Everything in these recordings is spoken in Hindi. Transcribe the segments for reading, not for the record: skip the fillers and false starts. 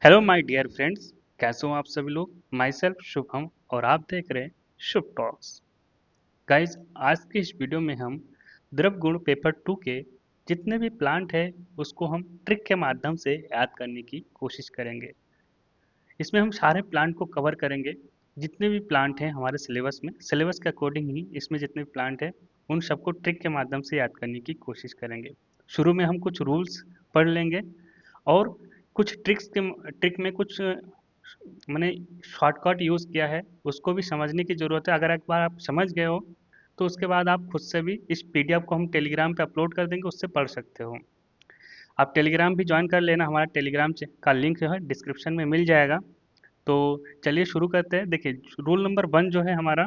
हेलो माय डियर फ्रेंड्स, कैसे हो आप सभी लोग। माई सेल्फ शुभम और आप देख रहे हैं शुभ टॉक्स। गाइस, आज के इस वीडियो में हम द्रव गुण पेपर 2 के जितने भी प्लांट है उसको हम ट्रिक के माध्यम से याद करने की कोशिश करेंगे। इसमें हम सारे प्लांट को कवर करेंगे। जितने भी प्लांट हैं हमारे सिलेबस में, सिलेबस के अकॉर्डिंग ही इसमें जितने भी प्लांट हैं उन सबको ट्रिक के माध्यम से याद करने की कोशिश करेंगे। शुरू में हम कुछ रूल्स पढ़ लेंगे और कुछ ट्रिक में कुछ मैंने शॉर्टकट यूज़ किया है, उसको भी समझने की ज़रूरत है। अगर एक बार आप समझ गए हो तो उसके बाद आप खुद से भी इस पीडीएफ को हम टेलीग्राम पे अपलोड कर देंगे, उससे पढ़ सकते हो। आप टेलीग्राम भी ज्वाइन कर लेना, हमारा टेलीग्राम का लिंक जो है डिस्क्रिप्शन में मिल जाएगा। तो चलिए शुरू करते हैं। देखिए, रूल नंबर 1 जो है हमारा,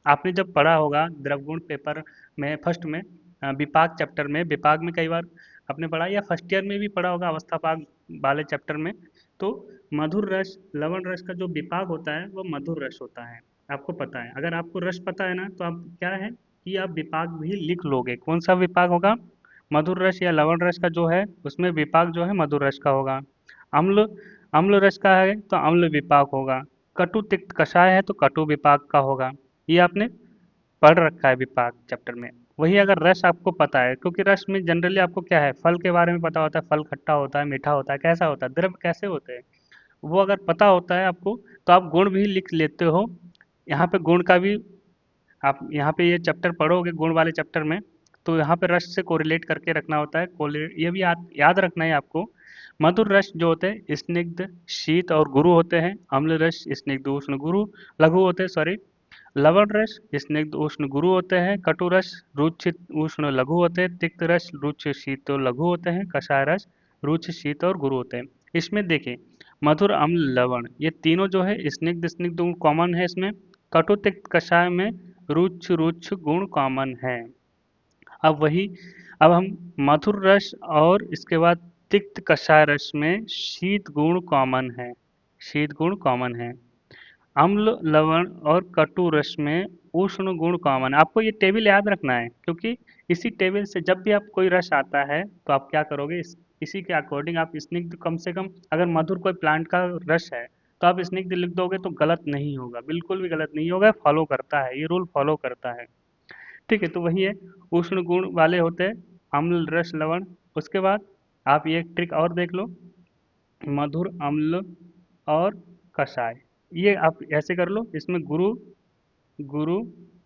आपने जब पढ़ा होगा द्रवगुण पेपर में फर्स्ट में, विपाक चैप्टर में, विपाक में कई बार आपने पढ़ा या फर्स्ट ईयर में भी पढ़ा होगा अवस्था पाक वाले चैप्टर में। तो मधुर रस लवण रस का जो विपाक होता है वो मधुर रस होता है, आपको पता है। अगर आपको रस पता है ना तो आप क्या है कि आप विपाक भी लिख लोगे। कौन सा विपाक होगा? मधुर रस या लवण रस का जो है उसमें विपाक जो है मधुर रस का होगा। अम्ल अम्ल रस का है तो अम्ल विपाक होगा। कटु तिक्त कषाय है तो कटु विपाक का होगा। ये आपने पढ़ रखा है विपाक चैप्टर में। वही अगर रस आपको पता है, क्योंकि रस में जनरली आपको क्या है, फल के बारे में पता होता है, फल खट्टा होता है, मीठा होता है, कैसा होता है, द्रव कैसे होते हैं, वो अगर पता होता है आपको तो आप गुण भी लिख लेते हो। यहाँ पे गुण का भी आप यहाँ पे ये चैप्टर पढ़ोगे गुण वाले चैप्टर में, तो यहाँ पे रस से कोरिलेट करके रखना होता है। ये भी याद रखना है आपको। मधुर रस जो होते हैं स्निग्ध शीत और गुरु होते हैं। अम्ल रस स्निग्ध उष्ण गुरु लघु होते हैं, सॉरी। लवण रस स्निग्ध उष्ण गुरु होते हैं। कटु रस रुचित उष्ण लघु होते हैं। तिक्त रस रुच शीत और लघु होते हैं। कषाय रस रुच शीत और गुरु होते हैं। इसमें देखिए, मधुर अम्ल लवण ये तीनों जो है स्निग्ध स्निग्ध कॉमन है इसमें। कटु तिक्त कषाय में रुच रुच गुण कॉमन है। अब वही, अब हम मधुर रस और इसके बाद तिक्त कषाय रस में शीत गुण कॉमन है। शीत गुण कॉमन है। अम्ल लवण और कटु रस में उष्ण गुण कॉमन। आपको ये टेबल याद रखना है, क्योंकि इसी टेबल से जब भी आप कोई रस आता है तो आप क्या करोगे, इसी के अकॉर्डिंग आप स्निग्ध, कम से कम अगर मधुर कोई प्लांट का रस है तो आप स्निग्ध लिख दोगे तो गलत नहीं होगा, बिल्कुल भी गलत नहीं होगा। फॉलो करता है, ये रूल फॉलो करता है। ठीक है, तो वही है, उष्ण गुण वाले होते हैं अम्ल रस लवण। उसके बाद आप ये ट्रिक और देख लो, मधुर अम्ल और कषाय। ये आप ऐसे कर लो, इसमें गुरु गुरु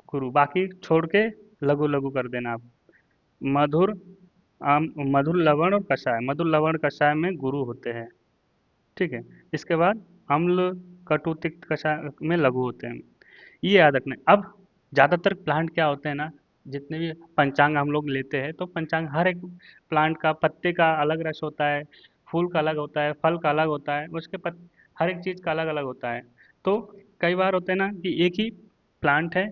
गुरु बाकी छोड़ के लघु लघु कर देना आप। मधुर मधुर लवण और कषाय, मधुर लवण कषाय में गुरु होते हैं। ठीक है। इसके बाद अम्ल कटु तिक्त कषाय में लघु होते हैं। ये याद रखना है। अब ज़्यादातर प्लांट क्या होते हैं ना, जितने भी पंचांग हम लोग लेते हैं तो पंचांग हर एक प्लांट का, पत्ते का अलग रस होता है, फूल का अलग होता है, फल का अलग होता है, हर एक चीज़ का अलग अलग होता है। तो कई बार होता है ना कि एक ही प्लांट है,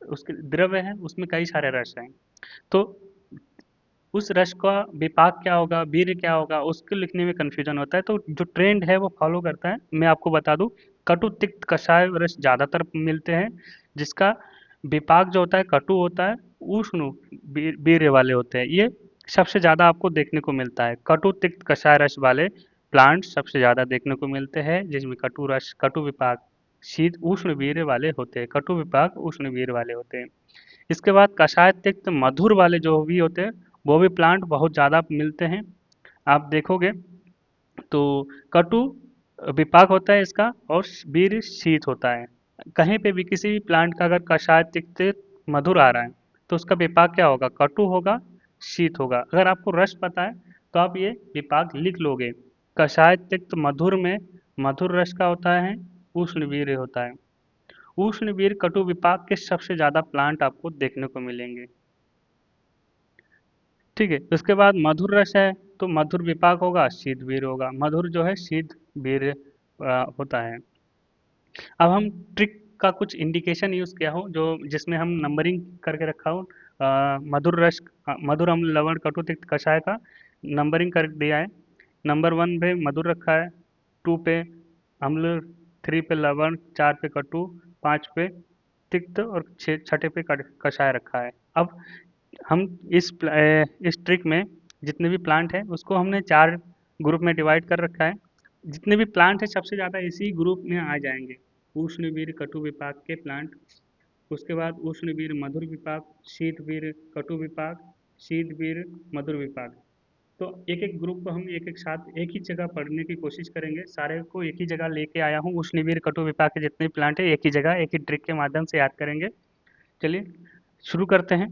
उसके द्रव्य है, उसमें कई सारे रस हैं। तो उस रस का विपाक क्या होगा, वीर्य क्या होगा, उसको लिखने में कन्फ्यूजन होता है। तो जो ट्रेंड है वो फॉलो करता है। मैं आपको बता दूं, कटु तिक्त कषाय रस ज़्यादातर मिलते हैं, जिसका विपाक जो होता है कटु होता है, उष्ण वीर्य वाले होते हैं। ये सबसे ज़्यादा आपको देखने को मिलता है। कटु तिक्त कषाय रस वाले प्लांट सबसे ज़्यादा देखने को मिलते हैं, जिसमें कटु रस, कटु विपाक शीत उष्ण वीर्य वाले होते हैं। कटु विपाक उष्ण वीर्य वाले होते हैं। इसके बाद कषाय तिक्त मधुर वाले जो भी होते हैं वो भी प्लांट बहुत ज़्यादा मिलते हैं। आप देखोगे तो कटु विपाक होता है इसका और वीर शीत होता है। कहीं पे भी किसी भी प्लांट का अगर कषाय तिक्त मधुर आ रहा है तो उसका विपाक क्या होगा, कटु होगा, शीत होगा। अगर आपको रस पता है तो आप ये विपाक लिख लोगे। कषाय तिक्त मधुर में मधुर रस का होता है, उष्ण वीर्य होता है। उष्ण वीर कटु विपाक के सबसे ज्यादा प्लांट आपको देखने को मिलेंगे। ठीक है। उसके बाद मधुर रस है तो मधुर विपाक होगा, शीत वीर होगा। मधुर जो है शीत वीर होता है। अब हम ट्रिक का कुछ इंडिकेशन यूज किया हो, जो जिसमें हम नंबरिंग करके रखा हो। मधुर रस, मधुर अम्ल लवण कटु तिक्त कषाय का नंबरिंग कर दिया है। नंबर 1 पे मधुर रखा है, 2 पे अम्ल, 3 पे लवण, 4 पे कटु, 5 पे तिक्त और छठे पे कषाय रखा है। अब हम इस ट्रिक में जितने भी प्लांट हैं उसको हमने 4 ग्रुप में डिवाइड कर रखा है। जितने भी प्लांट है सबसे ज़्यादा इसी ग्रुप में आ जाएंगे। उष्णवीर कटु विपाक के प्लांट, उसके बाद उष्णवीर मधुर विपाक, शीतवीर कटु विपाक, शीतवीर मधुर विपाक। तो एक एक ग्रुप को हम एक एक साथ एक ही जगह पढ़ने की कोशिश करेंगे। सारे को एक ही जगह लेके आया हूँ, उष्णवीर कटु विपाक के जितने प्लांट है एक ही जगह एक ही ट्रिक के माध्यम से याद करेंगे। चलिए शुरू करते हैं।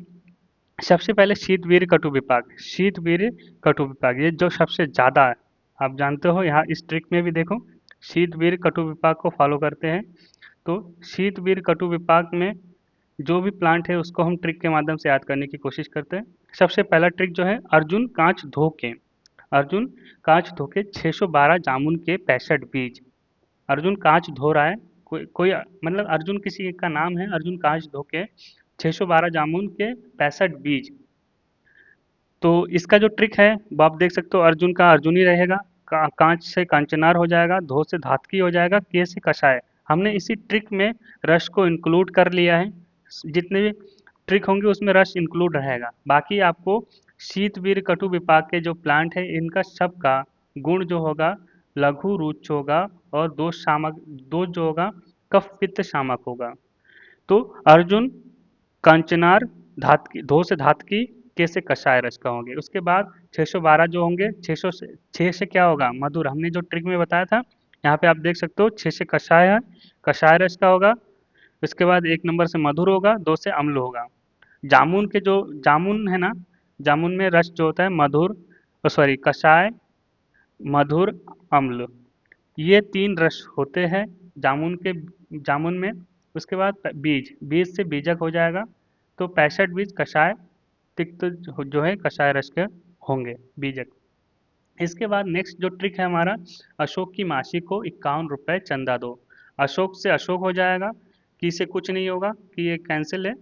सबसे पहले शीतवीर कटु विपाक, शीतवीर कटु विपाक ये जो सबसे ज़्यादा है, आप जानते हो यहाँ इस ट्रिक में भी देखो शीतवीर कटु विपाक को फॉलो करते हैं। तो शीतवीर कटु विपाक में जो भी प्लांट है उसको हम ट्रिक के माध्यम से याद करने की कोशिश करते हैं। सबसे पहला ट्रिक जो है अर्जुन कांच धोके, अर्जुन कांच धोके 612 जामुन के 65 बीज। अर्जुन कांच धो रहा है, कोई कोई मतलब अर्जुन किसी एक का नाम है, अर्जुन कांच धोके 612 जामुन के 65 बीज। तो इसका जो ट्रिक है वो आप देख सकते हो, अर्जुन का अर्जुन ही रहेगा, कांच से कांचनार हो जाएगा, धो से धातकी हो जाएगा, के से कषाय। हमने इसी ट्रिक में रस को इंक्लूड कर लिया है। जितने भी ट्रिक होंगे उसमें रस इंक्लूड रहेगा। बाकी आपको शीतवीर कटु विपाक के जो प्लांट है इनका सबका गुण जो होगा लघु रुच होगा, और दोष शामक, दोष जो होगा कफ पित्त शामक होगा। तो अर्जुन कंचनार धातकी, धो से धातकी, के से कषाय रस का होंगे। उसके बाद 612 जो होंगे, 600 से 6 से क्या होगा मधुर, हमने जो ट्रिक में बताया था यहाँ पे आप देख सकते हो 6 से कषाय है, कषाय रस का होगा। उसके बाद 1 नंबर से मधुर होगा, 2 से अम्ल होगा। जामुन के जो जामुन है ना, जामुन में रस जो होता है मधुर, सॉरी कषाय, मधुर, अम्ल, ये 3 रस होते हैं जामुन के, जामुन में। उसके बाद बीज, बीज से बीजक हो जाएगा। तो 65 बीज कषाय तिक्त जो है कषाय रस के होंगे बीजक। इसके बाद नेक्स्ट जो ट्रिक है हमारा, अशोक की मासी को 51 रुपये चंदा दो। अशोक से अशोक हो जाएगा, की से कुछ नहीं होगा, कि ये कैंसिल है।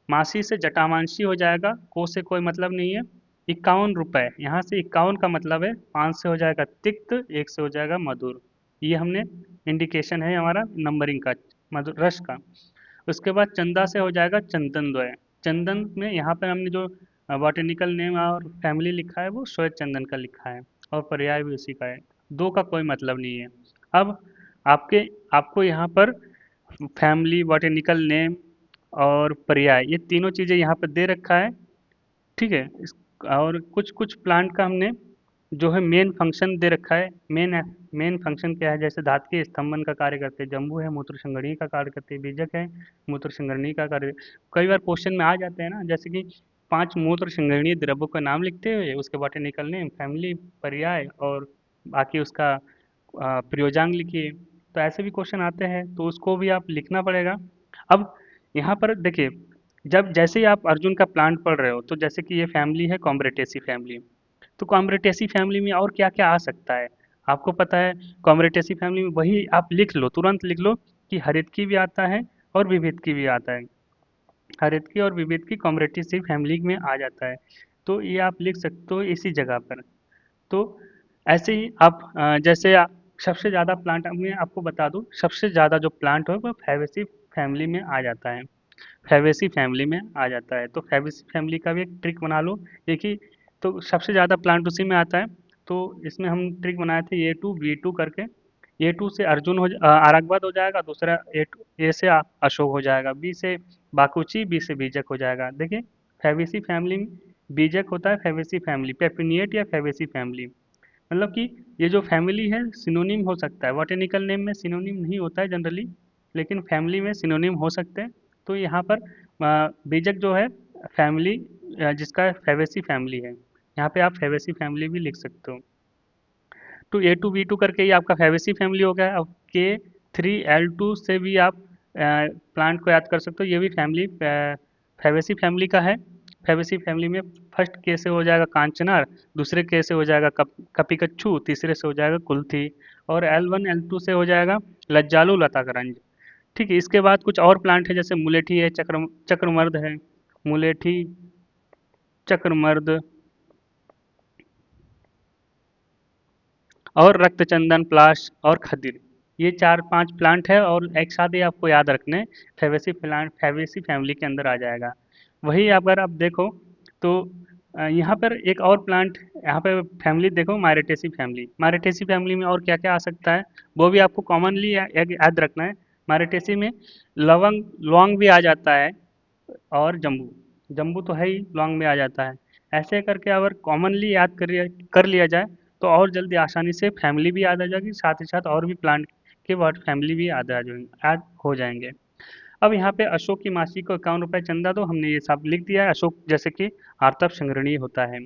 मासी से जटामांसी हो जाएगा, को से कोई मतलब नहीं है। 51 रुपये, यहाँ से 51 का मतलब है 5 से हो जाएगा तिक्त, 1 से हो जाएगा मधुर। ये हमने इंडिकेशन है हमारा नंबरिंग का, मधुर रस का। उसके बाद चंदा से हो जाएगा चंदन द्वय। चंदन में यहाँ पर हमने जो बॉटेनिकल नेम और फैमिली लिखा है वो श्वेत चंदन का लिखा है, और पर्याय भी उसी का है। दो का कोई मतलब नहीं है। अब आपके आपको यहाँ पर फैमिली, बॉटेनिकल नेम और पर्याय, ये तीनों चीज़ें यहाँ पर दे रखा है। ठीक है। और कुछ कुछ प्लांट का हमने जो है मेन फंक्शन दे रखा है। मेन फंक्शन क्या है, जैसे धात के स्तंभन का कार्य करते हैं, जम्बू है मूत्र संगरणीय का कार्य करते हैं, बीजक है मूत्र संगरणीय का कार्य। कई बार क्वेश्चन में आ जाते हैं ना, जैसे कि 5 मूत्र संगरणीय द्रव्यों का नाम लिखते हुए उसके बॉटेनिकल नेम, फैमिली, पर्याय और बाकी उसका प्रयोजांग लिखिए। तो ऐसे भी क्वेश्चन आते हैं, तो उसको भी आप लिखना पड़ेगा। अब यहाँ पर देखिए, जब जैसे ही आप अर्जुन का प्लांट पढ़ रहे हो, तो जैसे कि ये फैमिली है कॉम्ब्रेटेसी फैमिली, तो कॉम्ब्रेटेसी फैमिली में और क्या क्या आ सकता है आपको पता है। कॉम्ब्रेटेसी फैमिली में वही आप लिख लो, तुरंत लिख लो कि हरितकी भी आता है और विभिदकी भी आता है। हरितकी और विभिदकी कॉम्ब्रेटेसी फैमिली में आ जाता है। तो ये आप लिख सकते हो इसी जगह पर। तो ऐसे ही आप जैसे सबसे ज़्यादा प्लांट मैं आपको बता दूं, सबसे ज़्यादा जो प्लांट है वो फैबेसी फैमिली में आ जाता है, फैबेसी फैमिली में आ जाता है। तो फैबेसी फैमिली का भी एक ट्रिक बना लो। देखिए, तो सबसे ज़्यादा प्लांट उसी में आता है। तो इसमें हम ट्रिक बनाए थे A2B2 करके। A2 से अर्जुन आरगवद हो जाएगा, दूसरा A से अशोक हो जाएगा, B से बाकुची, B से बीजक हो जाएगा। देखिए, फैबेसी फैमिली में बीजक होता है, फैबेसी फैमिली पेपिनिएट या फैबेसी फैमिली, मतलब कि ये जो फैमिली है सिनोनिम हो सकता है, बॉटेनिकल नेम में सिनोनिम नहीं होता है जनरली, लेकिन फैमिली में सिनोनिम हो सकते हैं। तो यहाँ पर बीजक जो है फैमिली, जिसका फैबेसी फैमिली है, यहाँ पे आप फैबेसी फैमिली भी लिख सकते हो। तो A2B2 करके ये आपका फैबेसी फैमिली हो गया। अब K3L2 से भी आप प्लांट को याद कर सकते हो, ये भी फैमिली फैबेसी फैमिली का है। फैबेसी फैमिली में फर्स्ट के से हो जाएगा कांचनार, दूसरे के से हो जाएगा कपिकच्छु, तीसरे से हो जाएगा कुल्थी, और L1 L2 से हो जाएगा लज्जालु, लताकरंज। ठीक है। इसके बाद कुछ और प्लांट है, जैसे मुलेठी है, चक्रमर्द है, मुलेठी, चक्रमर्द और रक्तचंदन, प्लाश और खदिर। ये 4-5 प्लांट है और एक साथ ही आपको याद रखने, फैबेसी प्लांट फैबेसी फैमिली के अंदर आ जाएगा। वही अगर आप देखो तो यहाँ पर एक और प्लांट, यहाँ पे फैमिली देखो, मायरेटेसी फैमिली। मायरेटेसी फैमिली में और क्या क्या आ सकता है वो भी आपको कॉमनली याद रखना है। मायरेटेसी में लवंग, लौंग भी आ जाता है, और जम्बू। जम्बू तो है ही, लौंग में आ जाता है। ऐसे करके अगर कॉमनली याद कर लिया जाए तो और जल्दी आसानी से फैमिली भी याद आ जाएगी, साथ ही साथ और भी प्लांट के वर्ड फैमिली भी याद हो जाएंगे। अब यहाँ पे अशोक की मासी को 51 रुपये चंदा दो, हमने ये सब लिख दिया है। अशोक जैसे कि आर्तव संग्रहणीय होता है।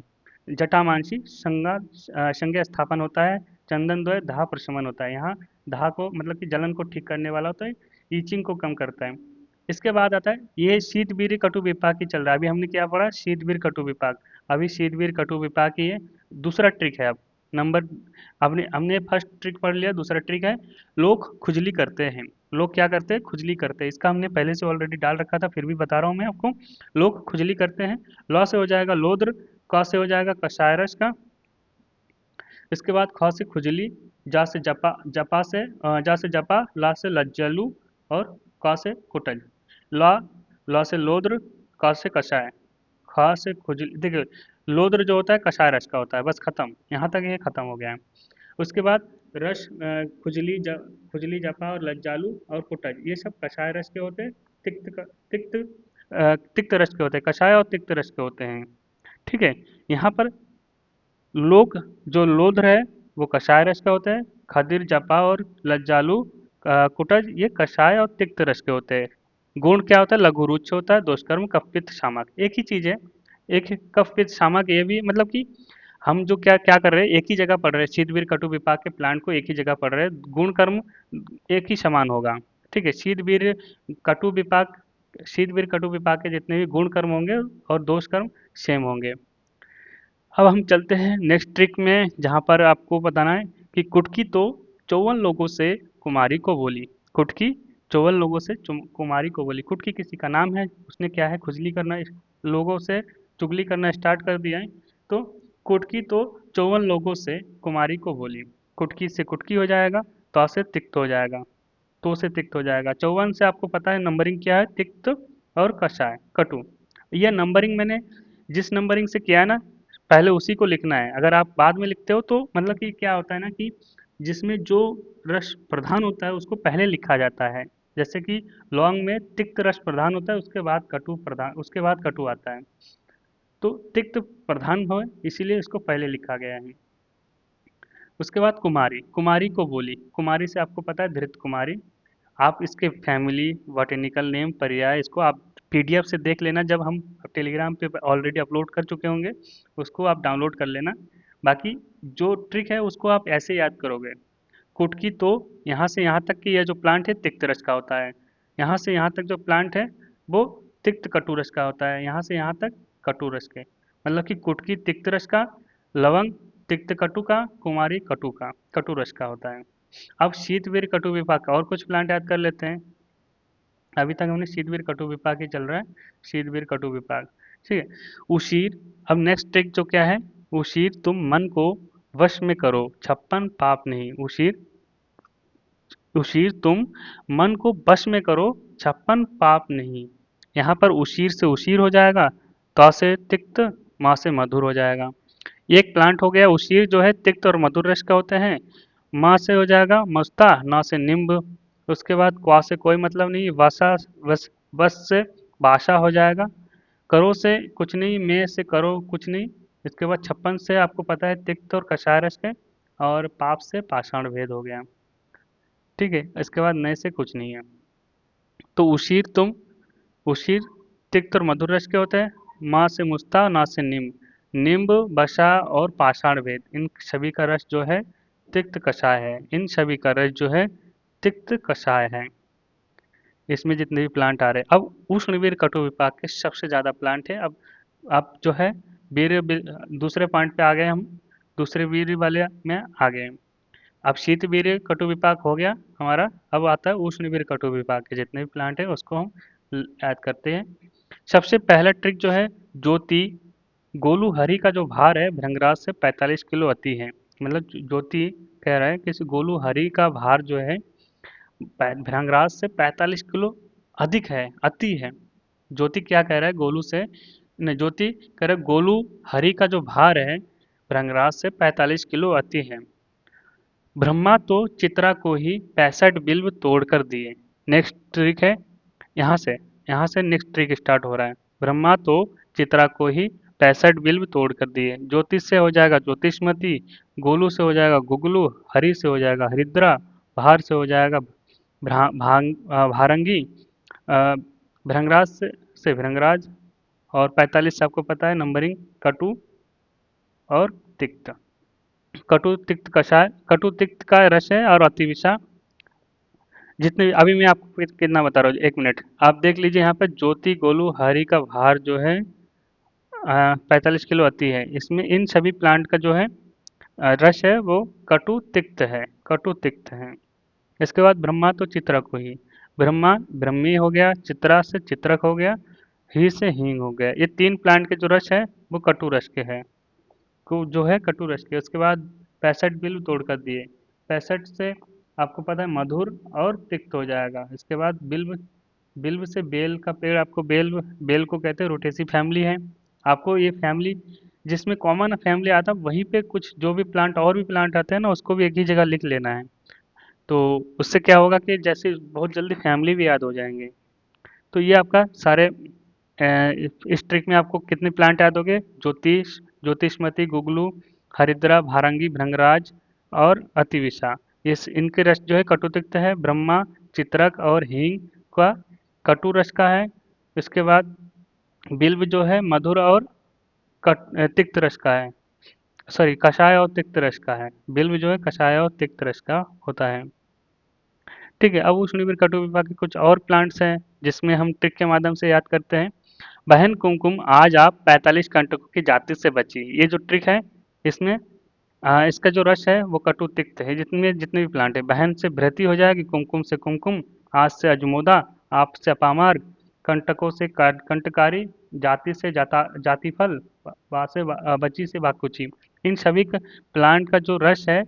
जटामांसी संज्ञा स्थापन होता है। चंदन द्वय दाह प्रशमन होता है। यहाँ दाह को मतलब कि जलन को ठीक करने वाला होता है, ईचिंग को कम करता है। इसके बाद आता है ये शीतवीर्य कटु विपाक की चल रहा है। अभी हमने क्या पढ़ा, शीतवीर कटु विपाक। अभी शीतवीर कटु विपाक की ये दूसरा ट्रिक है। अब नंबर, हमने हमने फर्स्ट ट्रिक पढ़ लिया, दूसरा ट्रिक है लोग खुजली करते हैं। लोग क्या करते हैं, खुजली करते हैं। इसका हमने पहले से ऑलरेडी डाल रखा था, फिर भी बता रहा हूँ मैं आपको। लोग खुजली करते हैं। लौ से हो जाएगा लोद्र, क से हो जाएगा कषाय रस का, इसके बाद ख से खुजली, जा से जपा, ला से लज्जलू, और क से कुटज। ला, ला से लोद्र, क से कषाय, ख से खुजली। देखिए लोद्र जो होता है कषाय रस का होता है, बस खत्म, यहाँ तक ये खत्म हो गया है। उसके बाद खुजली, जपा और लज्जालू और कुटज, ये सब कषाय रस के होते हैं। तिक्त रस के होते हैं, कषाय और तिक्त रस के होते हैं। ठीक है। यहाँ पर लोग, जो लोध्र है वो कषाय रस का होता है। खदिर, जपा और लज्जालू, कुटज, ये कषाय और तिक्त रस के होते हैं। गुण क्या होता है, लघु रुच्च होता है। दोषकर्म कफ पित्त शामक, एक ही चीज है। एक है कफ पित्त शामक, ये भी मतलब कि हम जो क्या क्या कर रहे हैं, एक ही जगह पढ़ रहे हैं। शीतवीर कटु विपाक के प्लांट को एक ही जगह पढ़ रहे हैं, गुण कर्म एक ही समान होगा। ठीक है। कटु विपाक शीतवीर कटु विपाक के जितने भी गुण कर्म होंगे और दोष कर्म सेम होंगे। अब हम चलते हैं नेक्स्ट ट्रिक में, जहाँ पर आपको बताना है कि कुटकी तो 54 लोगों से कुमारी को बोली। कुटकी 54 लोगों से कुमारी को बोली। कुटकी किसी का नाम है, उसने क्या है, खुजली करना, लोगों से चुगली करना स्टार्ट कर दिया है। तो कुटकी तो 54 लोगों से कुमारी को बोली। कुटकी से कुटकी हो जाएगा, तो से तिक्त हो जाएगा, तो से तिक्त हो जाएगा। 54 से आपको पता है नंबरिंग क्या है, तिक्त और कषाय कटु। यह नंबरिंग मैंने जिस नंबरिंग से किया है ना, पहले उसी को लिखना है। अगर आप बाद में लिखते हो तो मतलब कि क्या होता है ना कि जिसमें जो रस प्रधान होता है उसको पहले लिखा जाता है। जैसे कि लौंग में तिक्त रस प्रधान होता है, उसके बाद कटु प्रधान, उसके बाद कटु आता है। तो तिक्त प्रधान हो, इसीलिए इसको पहले लिखा गया है। उसके बाद कुमारी, कुमारी को बोली। कुमारी से आपको पता है धृत कुमारी। आप इसके फैमिली, बॉटेनिकल नेम, पर्याय, इसको आप पीडीएफ से देख लेना, जब हम टेलीग्राम पे ऑलरेडी अपलोड कर चुके होंगे, उसको आप डाउनलोड कर लेना। बाकी जो ट्रिक है उसको आप ऐसे याद करोगे। कुटकी तो यहाँ से यहाँ तक की यह जो प्लांट है तिक्त रस का होता है। यहाँ से यहाँ तक जो प्लांट है वो तिक्त कटु रस का होता है। यहाँ से यहाँ तक कटु रस के, मतलब कि कुटकी तिक्त रस का, लवंग तिक्त कटु का, कुमारी कटु का, कटु रस का होता है। अब शीतवीर कटु विपाक का और कुछ प्लांट याद कर लेते हैं। अभी तक हमने शीतवीर कटु विपाक ही चल रहा है, शीतवीर कटु विपाक। ठीक है। उशीर, अब नेक्स्ट ट्रिक जो क्या है, उशीर तुम मन को वश में करो, 56 पाप नहीं। उशीर, उशीर तुम मन को वश में करो, 56 पाप नहीं। यहाँ पर उशीर से उशीर हो जाएगा, त से तिक्त, माँ से मधुर हो जाएगा। एक प्लांट हो गया उशीर, जो है तिक्त और मधुर रस का होते हैं। माँ से हो जाएगा मस्ता, ना से निम्ब। उसके बाद क्वा से कोई मतलब नहीं, वसा, वस से भाषा हो जाएगा। करो से कुछ नहीं, में से करो कुछ नहीं। इसके बाद 56 से आपको पता है तिक्त और कषाय रस के, और पाप से पाषाण भेद हो गया। ठीक है। इसके बाद नए से कुछ नहीं है। तो उशीर तिक्त और मधुर रस के होते हैं। माँ से मुस्ता, ना से निम्ब। निम्ब, बसा और पाषाण भेद, इन सभी का रस जो है तिक्त कषाय है। इन सभी का रस जो है तिक्त कषाय है। इसमें जितने भी प्लांट आ रहे हैं, अब उष्णवीर कटु विपाक के सबसे ज्यादा प्लांट है। अब आप जो है दूसरे पॉइंट पे आ गए हम, दूसरे वीर वाले में आ गए। अब शीत वीर कटु विपाक हो गया हमारा। अब आता है उष्ण वीर कटु विपाक के जितने भी प्लांट है उसको हम याद करते हैं। सबसे पहला ट्रिक जो है, ज्योति गोलू हरि का जो भार है भृंगराज से 45 किलो अति है। मतलब ज्योति कह रहा है कि गोलू हरि का भार जो है भृंगराज से 45 किलो अधिक है, अति है। ज्योति क्या कह रहा है गोलू से, नहीं, ज्योति कह रहे गोलू हरि का जो भार है भृंगराज से 45 किलो अति है। ब्रह्मा तो चित्रा को ही 65 बिल्व तोड़ कर दिए। नेक्स्ट ट्रिक है, यहाँ से यहाँ से नेक्स्ट ट्रिक स्टार्ट हो रहा है। ब्रह्मा तो चित्रा को ही 65 बिल्व तोड़ कर दिए। ज्योतिष से हो जाएगा ज्योतिषमती, गोलू से हो जाएगा गुगलू, हरि से हो जाएगा हरिद्रा, भार से हो जाएगा भारंगी, अ, भृंगराज से भृंगराज, और 45 आपको पता है नंबरिंग, कटु और तिक्त। कटु तिक्त कषाय, कटु तिक्त का रस है और अतिविषा। जितने अभी मैं आपको कितना बता रहा हूँ, 1 मिनट आप देख लीजिए। यहाँ पे ज्योति गोलू हरि का भार जो है 45 किलो अति है। इसमें इन सभी प्लांट का जो है रस है वो कटु तिक्त है, कटु तिक्त है। इसके बाद ब्रह्मा तो चित्रा को ही, ब्रह्मा ब्रह्मी हो गया, चित्रा से चित्रक हो गया, ही से हींग हो गया। ये 3 प्लांट के जो रस है वो कटु रस के है, को जो है कटु रस के। उसके बाद 65 बिल्व तोड़ कर दिए। 65 से आपको पता है मधुर और तिक्त हो जाएगा। इसके बाद बिल्व, बिल्व से बेल का पेड़, आपको बेल, बेल को कहते हैं रोटेसी फैमिली है। आपको ये फैमिली जिसमें कॉमन फैमिली आता है वहीं पे कुछ जो भी प्लांट और भी प्लांट आते हैं ना उसको भी एक ही जगह लिख लेना है। तो उससे क्या होगा कि जैसे बहुत जल्दी फैमिली भी याद हो जाएंगे। तो ये आपका सारे इस ट्रिक में आपको कितने प्लांट याद हो गए? ज्योतिष, ज्योतिषमती, गुगलू, हरिद्रा, भारंगी, भृंगराज और अतिविषा। ये इनके रस जो है कटुतिक्त है। ब्रह्मा, चित्रक और हींग का कटु रस का है। इसके बाद बिल्व जो है मधुर और तिक्त रस का है। सॉरी, कषाय और तिक्त रस का है। बिल्व जो है कषाय और तिक्त रस का होता है। ठीक है, अब उष्णवीर कटु विभाग के कुछ और प्लांट्स हैं जिसमें हम ट्रिक के माध्यम से याद करते हैं। बहन कुमकुम आज आप 45 कंटकों की जाति से बची। ये जो ट्रिक है इसमें इसका जो रस है वो कटु तिक्त है। जितने जितने भी प्लांट है, बहन से भृति हो जाएगी, कुमकुम से कुमकुम, आज से अजमोदा, आप से अपामार्ग, कंटकों से कंटकारी, जाति से जातिफल, बा से बची से बाकुची। इन सभी प्लांट का जो रस है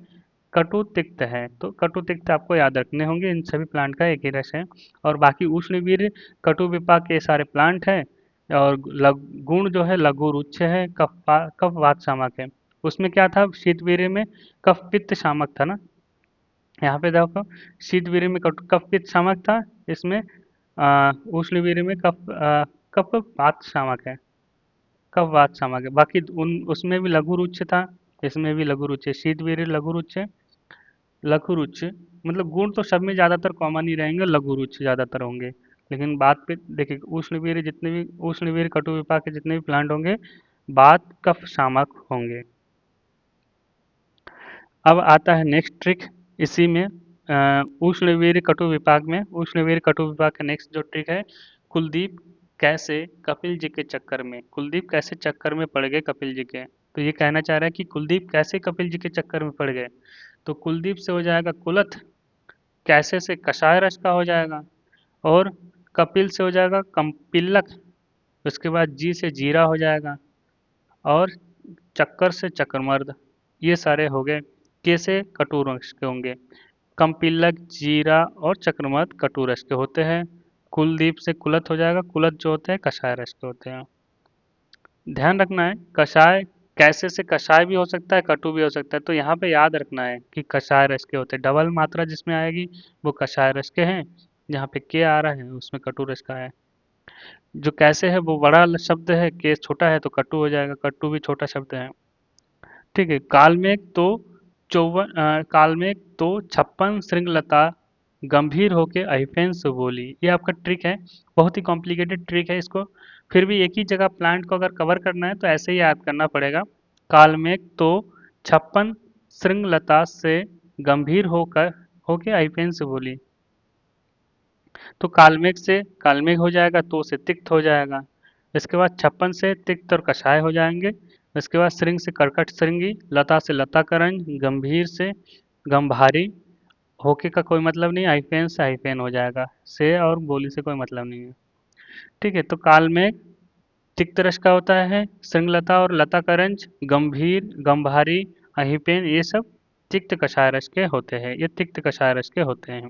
कटु तिक्त है। तो कटु तिक्त आपको याद रखने होंगे। इन सभी प्लांट का एक ही रस है। और बाकी उष्णवीर कटु विपाक के सारे प्लांट हैं। और गुण जो है लघु रुच्छ है, कफ वात शामक है। उसमें क्या था शीतवीर्य में? कफ पित्त शामक था ना। यहाँ पे देखो शीतवीर्य में कफ पित्त शामक था। इसमें उष्णवीर्य में कफ वात शामक है, कफ वात शामक है। बाकी उन उसमें भी लघु रुच्छ था, इसमें भी लघु रुच्छ है। शीतवीर्य लघु रुच्छ है, लघु रुच्छ मतलब गुण तो सब में ज़्यादातर कॉमन ही रहेंगे, लघु रुच्छ ज़्यादातर होंगे। लेकिन बात पे देखिए उष्णवीर्य जितने भी उष्णवीर्य कटु विपाक के जितने भी प्लांट होंगे बात कफ शामक होंगे। अब आता है नेक्स्ट ट्रिक इसी में उष्णवीर्य कटु विपाक में। उष्णवीर्य कटु विपाक का नेक्स्ट जो ट्रिक है, कुलदीप कैसे कपिल जी के चक्कर में, कुलदीप कैसे चक्कर में पड़ गए कपिल जी के। तो ये कहना चाह रहा है कि कुलदीप कैसे कपिल जी के चक्कर में पड़ गए। तो कुलदीप से हो जाएगा कुलथ, कैसे से कषाय रस का हो जाएगा, और कपिल से हो जाएगा कंपिलक, उसके बाद जी से जीरा हो जाएगा, और चक्कर से चक्रमर्द। ये सारे हो गए कैसे कटु रस के होंगे। कंपिलक, जीरा और चक्रमर्द कटु रस के होते हैं। कुलदीप से कुलत हो जाएगा, कुलत जो होते हैं कषाय रस के होते हैं। ध्यान रखना है कषाय कैसे से कषाय भी हो सकता है, कटु भी हो सकता है। तो यहाँ पे याद रखना है कि कषाय रस के होते हैं। डबल मात्रा जिसमें आएगी वो कषाय रस के हैं, जहाँ पे के आ रहा है उसमें कटु रस का है। जो कैसे है वो बड़ा शब्द है, के छोटा है तो कटु हो जाएगा, कटु भी छोटा शब्द है। ठीक है, काल्मेघ तो 56 श्रृंगलता गंभीर होके अहिफेन से बोली। ये आपका ट्रिक है, बहुत ही कॉम्प्लिकेटेड ट्रिक है। इसको फिर भी एक ही जगह प्लांट को अगर कवर करना है तो ऐसे ही याद करना पड़ेगा। काल्मेघ तो 56 श्रृंगलता से गंभीर होकर होके अहिफेन से बोली। तो काल्मेघ से काल्मेघ हो जाएगा, तो से तिक्त हो जाएगा। इसके बाद 56 से तिक्त और कषाय हो जाएंगे। इसके बाद श्रृंग से कर्कट श्रृंगी, लता से लताकरंज, गंभीर से गंभारी। होके का कोई मतलब नहीं, हाइफेन से हाइफेन हो जाएगा, से और बोली से कोई मतलब नहीं है। ठीक है, तो काल में तिक्त रस का होता है, श्रृंगलता और लताकरंज, गंभीर, गंभारी, अहिपेन, ये सब तिक्त कषाय रस के होते हैं। ये तिक्त कषाय रस के होते हैं।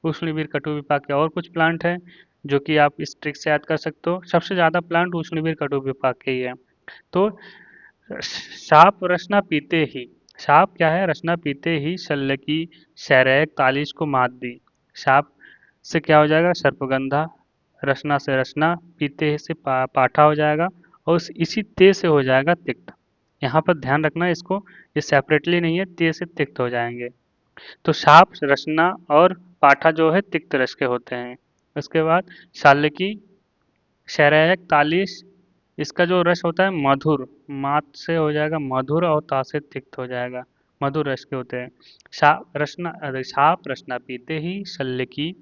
उष्णवीर कटु विपाक के और कुछ प्लांट हैं जो कि आप इस ट्रिक से याद कर सकते हो। सबसे ज़्यादा प्लांट उष्णवीर कटु विपाक के ही है। तो साप रसना पीते ही, साप क्या है, रसना पीते ही शल्य की शरैक तालिश को मात दी। साप से क्या हो जाएगा, सर्पगंधा, रसना से रसना, पीते ही से पाठा हो जाएगा, और इसी ते से हो जाएगा तिक्त। यहाँ पर ध्यान रखना इसको, ये सेपरेटली नहीं है, ते से तिक्त हो जाएंगे। तो साप, रसना और पाठा जो है तिक्त रस के होते हैं। उसके बाद शाल्य की शरैक तालिश, इसका जो रस होता है मधुर, मात से हो जाएगा मधुर और ता से तिक्त हो जाएगा, मधुर रस के होते हैं। साप रसना पीते ही शल्य की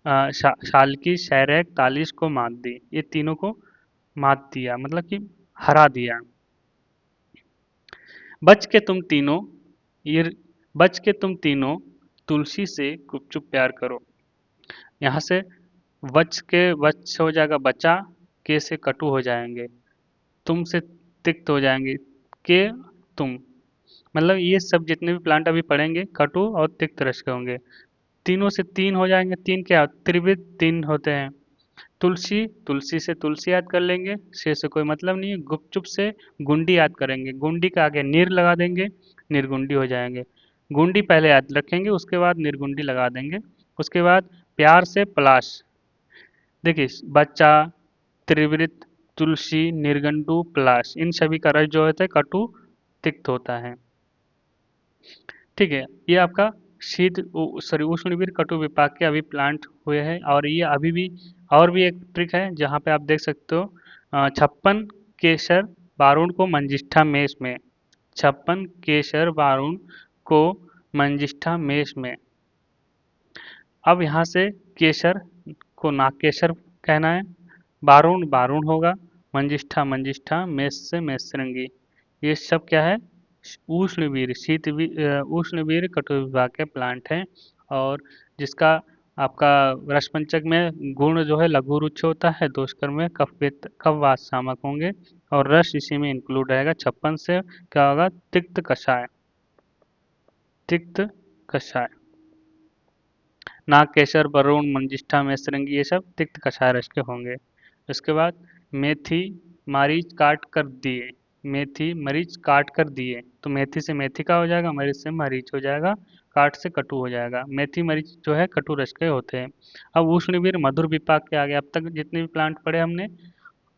शाल की शरैक तालिश को मात दी। ये तीनों को मात दिया मतलब कि हरा दिया। बच के तुम तीनों ये बच के तुम तीनों तुलसी से गुपचुप प्यार करो। यहाँ से वच हो जाएगा बचा, के से कटु हो जाएंगे, तुम से तिक्त हो जाएंगे, के तुम, मतलब ये सब जितने भी प्लांट अभी पढ़ेंगे कटु और तिक्त रस के होंगे। तीनों से तीन हो जाएंगे, तीन क्या त्रिविध तीन होते हैं। तुलसी, तुलसी से तुलसी याद कर लेंगे, से कोई मतलब नहीं है। गुपचुप से गुंडी याद करेंगे, गुंडी के आगे निर लगा देंगे, निर्गुंडी हो जाएंगे। गुंडी पहले याद रखेंगे, उसके बाद निर्गुंडी लगा देंगे। उसके बाद प्यार से पलाश, देखिए बच्चा, त्रिवृत, तुलसी, निर्गंडु, पलाश, इन सभी का रस जो होता है कटु तिक्त होता है। ठीक है, ये आपका शीत सॉरी उष्णवीर कटु विपाक के अभी प्लांट हुए हैं। और ये अभी भी और भी एक ट्रिक है जहाँ पे आप देख सकते हो, 56 केसर बारूण को मंजिष्ठा मेष में, 56 केसर बारूण को मंजिष्ठा मेष में। अब यहाँ से केसर को नागकेसर कहना है, बारूण बारूण होगा, मंजिष्ठा मंजिष्ठा, मेष से मेषशृंगी। ये सब क्या है, उष्णवीर उष्णवीर कटु विभाग के प्लांट हैं। और जिसका आपका रसपंचक में गुण जो है लघु रुच होता है, दोषकर में कफवात शामक होंगे, और रस इसी में इंक्लूड रहेगा। 56 से क्या होगा, तिक्त कषाय, तिक्त कषाय, नागकेसर, वरुण, मंजिष्ठा, मेषरंगी, ये सब तिक्त कषाय रस के होंगे। उसके बाद मेथी मरीच काट कर दिए, मेथी मरीच काट कर दिए, तो मेथी से मेथी का हो जाएगा, मरीच से मरीच हो जाएगा, काट से कटु हो जाएगा। मेथी मरीच जो है कटु रस के होते हैं। अब उष्णवीर मधुर विपाक के आगे अब तक जितने भी प्लांट पढ़े हमने,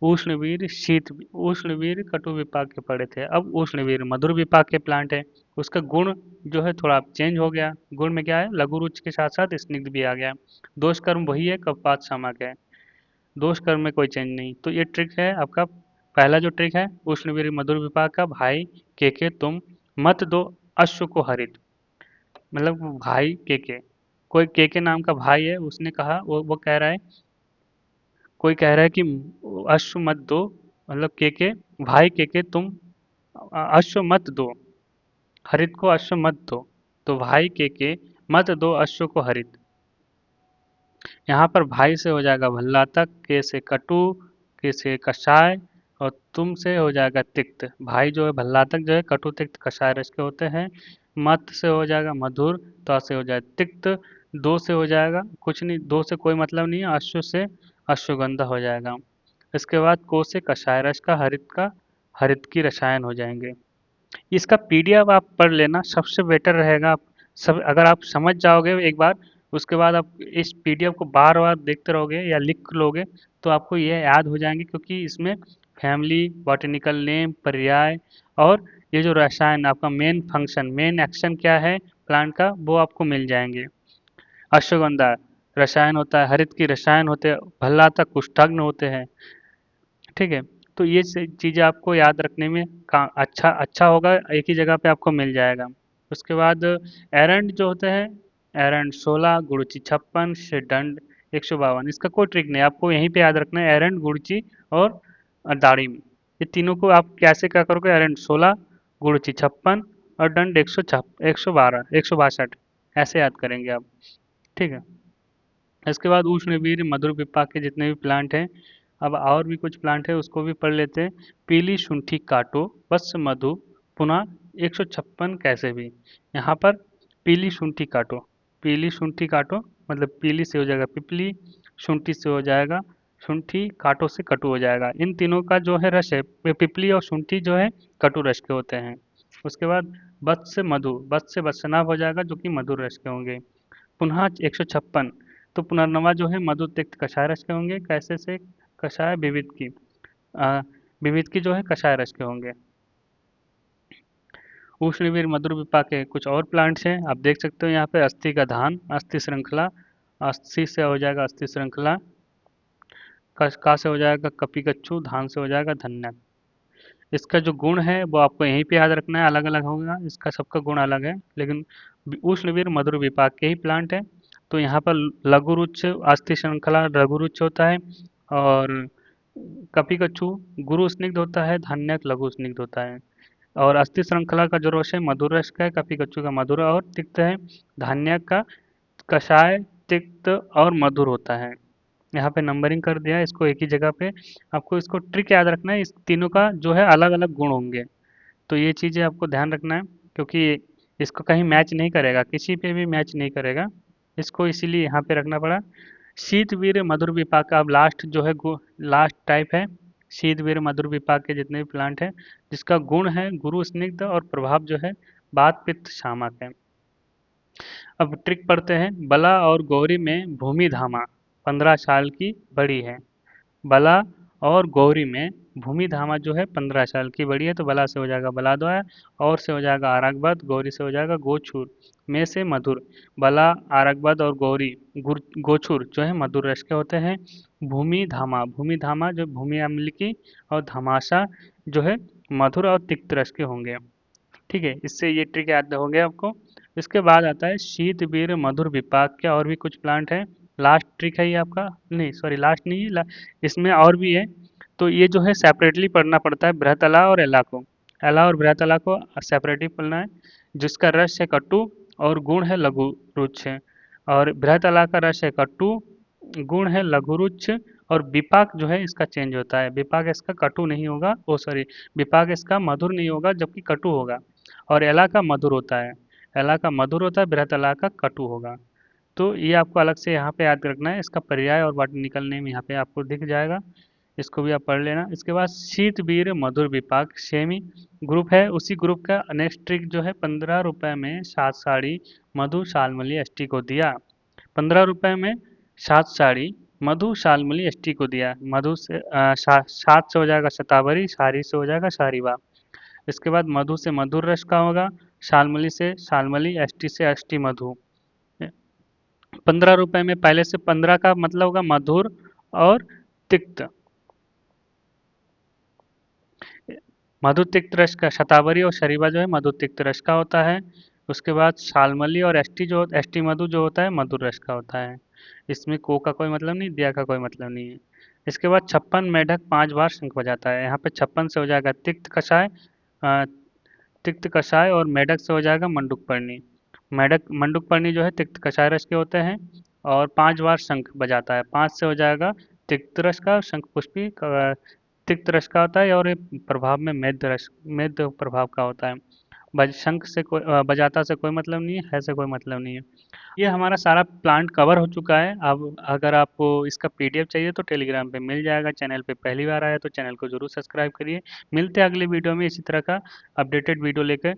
उष्णवीर कटु विपाक के पढ़े थे। अब उष्णवीर मधुर विपाक के प्लांट है। उसका गुण जो है थोड़ा चेंज हो गया, गुण में क्या है, लघु रुच के साथ साथ स्निग्ध भी आ गया। दोष कर्म वही है, कपवात शामक है, दोष कर्म में कोई चेंज नहीं। तो ये ट्रिक है आपका, पहला जो ट्रिक है उष्णवीर मधुर विपाक का, भाई के तुम मत दो अश्व को हरित, मतलब भाई के, कोई के नाम का भाई है, उसने कहा, वो कह रहा है, कोई कह रहा है कि अश्व मत दो, मतलब के भाई के तुम अश्व मत दो, हरित को अश्व मत दो, तो भाई के मत दो अश्व को हरित। यहाँ पर भाई से हो जाएगा भल्ला तक, के से कटु, के से कषाय, और तुम से हो जाएगा तिक्त। भाई जो है भल्ला तक जो है कटु तिक्त कषाय रस के होते हैं। मत से हो जाएगा मधुर, तो से हो जाएगा तिक्त, दो से हो जाएगा कुछ नहीं, दो से कोई मतलब नहीं है, अश्व से अश्वगंधा हो जाएगा। इसके बाद को से कषाय रस का हरित की रसायन हो जाएंगे। इसका पीडीएफ आप पढ़ लेना, सबसे बेटर रहेगा। आप सब अगर आप समझ जाओगे एक बार, उसके बाद आप इस पीडीएफ को बार बार देखते रहोगे या लिख लोगे, तो आपको ये याद हो जाएंगे, क्योंकि इसमें फैमिली, बॉटेनिकल नेम, पर्याय, और ये जो रसायन आपका मेन फंक्शन, मेन एक्शन क्या है प्लांट का, वो आपको मिल जाएंगे। अश्वगंधा रसायन होता है, हरित की रसायन होते हैं, भल्लातक कुष्ठाग्न होते हैं। ठीक है, तो ये चीज़ें आपको याद रखने में अच्छा अच्छा होगा, एक ही जगह पे आपको मिल जाएगा। उसके बाद एरंड जो होते हैं, एरंड 16, गुड़ची 56, से दंड 152। इसका कोई ट्रिक नहीं, आपको यहीं पे याद रखना है, एरंड, गुड़ची और दाड़िम, ये तीनों को आप कैसे क्या करोगे, एरंड 16, गुड़ची 56 और दंड 112, 162, ऐसे याद करेंगे आप। ठीक है, इसके बाद उष्णवीर मधुर विपाक के जितने भी प्लांट हैं, अब और भी कुछ प्लांट है उसको भी पढ़ लेते हैं। पीली शुंठी काटो वत्स मधु पुनः 156 कैसे भी। यहाँ पर पीली शुंठी काटो, पीली शुंठी काटो मतलब पीली से हो जाएगा पिपली, शुंठी से हो जाएगा, शुंठी कांटों से कटु हो जाएगा। इन तीनों का जो है रस है, पिपली और शुंठी जो है कटु रस के होते हैं। उसके बाद बत से मधु, बत से बत्सनाभ हो जाएगा जो कि मधुर रस के होंगे। पुनः 156, तो पुनर्नवा जो है मधु तिक्त कषाय रस के होंगे। कैसे से? कषाय विविध की, अ, विविध की जो है कषाय रस के होंगे। उष्णवीर मधुर विपाक के कुछ और प्लांट्स हैं, आप देख सकते हो यहाँ पे। अस्थि का धान, अस्थि श्रृंखला, अस्थि से हो जाएगा अस्थि श्रृंखला, का से हो जाएगा कपिगच्छू, धान से हो जाएगा धन्यक। इसका जो गुण है वो आपको यहीं पे याद रखना है, अलग अलग होगा, इसका सबका गुण अलग है, लेकिन उष्णवीर मधुर विपाक के ही प्लांट है। तो यहाँ पर लघु रुच्च अस्थि श्रृंखला लघु रुच्च होता है, और कपिगच्छू गुरु स्निग्ध होता है, धान्यक लघु स्निग्ध होता है। और अस्थि श्रृंखला का जो रस है मधुर रस का है, कपिगच्छू का मधुर और तिक्त है, धान्यक का कषाय, तिक्त और मधुर होता है। यहाँ पे नंबरिंग कर दिया है इसको एक ही जगह पे। आपको इसको ट्रिक याद रखना है, इस तीनों का जो है अलग अलग गुण होंगे। तो ये चीज़ें आपको ध्यान रखना है, क्योंकि इसको कहीं मैच नहीं करेगा, किसी पे भी मैच नहीं करेगा, इसको इसीलिए यहाँ पे रखना पड़ा। शीतवीर मधुर विपाक का अब लास्ट जो है लास्ट टाइप है। शीतवीर मधुर विपाक के जितने भी प्लांट हैं, जिसका गुण है गुरु स्निग्ध और प्रभाव जो है वात पित्त शामक है। अब ट्रिक पढ़ते हैं। बला और गौरी में भूमि धामा 15 साल की बड़ी है। बला और गौरी में भूमि धामा जो है 15 साल की बड़ी है, तो बला से हो जाएगा बलाद्वय, और से हो जाएगा आरगबद, गौरी से हो जाएगा गोछुर। में से मधुर, बला, आरगबद और गौरी गोछुर जो है मधुर रस के होते हैं। भूमि धामा, भूमि धामा जो भूमि अम्ल की, और धमाशा जो है मधुर और तिक्त रस के होंगे। ठीक है, इससे ये ट्रिक याद हो गया आपको। इसके बाद आता है शीतवीर मधुर विपाक के और भी कुछ प्लांट हैं। लास्ट ट्रिक है ये आपका, नहीं सॉरी लास्ट नहीं है, इसमें और भी है। तो ये जो है सेपरेटली पढ़ना पड़ता है, बृहतला और एला को। एला और बृहतला को सेपरेटली पढ़ना है, जिसका रस है कटु और गुण है लघु रुच्छ है। और बृहतला का रस है कटु, गुण है लघु रुच्छ, और विपाक जो है इसका चेंज होता है। विपाक इसका कटु नहीं होगा, ओ सॉरी, विपाक इसका मधुर नहीं होगा जबकि कटु होगा। और एला का मधुर होता है, एला का मधुर होता है, बृहतला का कटु होगा। तो ये आपको अलग से यहाँ पे याद रखना है, इसका पर्याय और बॉटनिकल नेम यहाँ पे आपको दिख जाएगा, इसको भी आप पढ़ लेना। इसके बाद शीतवीर मधुर विपाक सेमी ग्रुप है, उसी ग्रुप का नेक्स्ट ट्रिक जो है 15 रुपए में 7 साड़ी मधु शालमली एसटी को दिया। 15 रुपए में 7 साड़ी मधु शालमली एसटी को दिया। मधु से 7 से हो जाएगा शतावरी, सारी से हो जाएगा सारीवा। इसके बाद मधु से मधुर रस का होगा, शालमली से शालमली, एसटी से एसटी मधु। 15 रुपए में पहले से 15 का मतलब होगा मधुर और तिक्त। मधु तिक्त रस का शतावरी और शरीबा जो है मधु तिक्त रस का होता है। उसके बाद शालमली और एसटी मधु जो होता है मधुर रस का होता है। इसमें को का कोई मतलब नहीं, दिया का कोई मतलब नहीं है। इसके बाद 56 मेढक 5 बार शंख बजाता है। यहाँ पे 56 से हो जाएगा तिक्त कषाय, अ, तिक्त कषाय, और मेढक से हो जाएगा मंडूक पर्णी। मंडूक पर्णी जो है तिक्त कषाय रस के होते हैं, और 5 बार शंख बजाता है। 5 से हो जाएगा तिक्त रस का, शंख पुष्पी तिक्त रस का होता है, और ये प्रभाव में मेद प्रभाव का होता है। शंख से कोई बजाता से कोई मतलब नहीं है से कोई मतलब नहीं है। ये हमारा सारा प्लांट कवर हो चुका है। अब अगर आपको इसका पीडीएफ चाहिए तो टेलीग्राम पे मिल जाएगा। चैनल पे पहली बार आया तो चैनल को जरूर सब्सक्राइब करिए। मिलते हैं अगले वीडियो में इसी तरह का अपडेटेड वीडियो लेकर।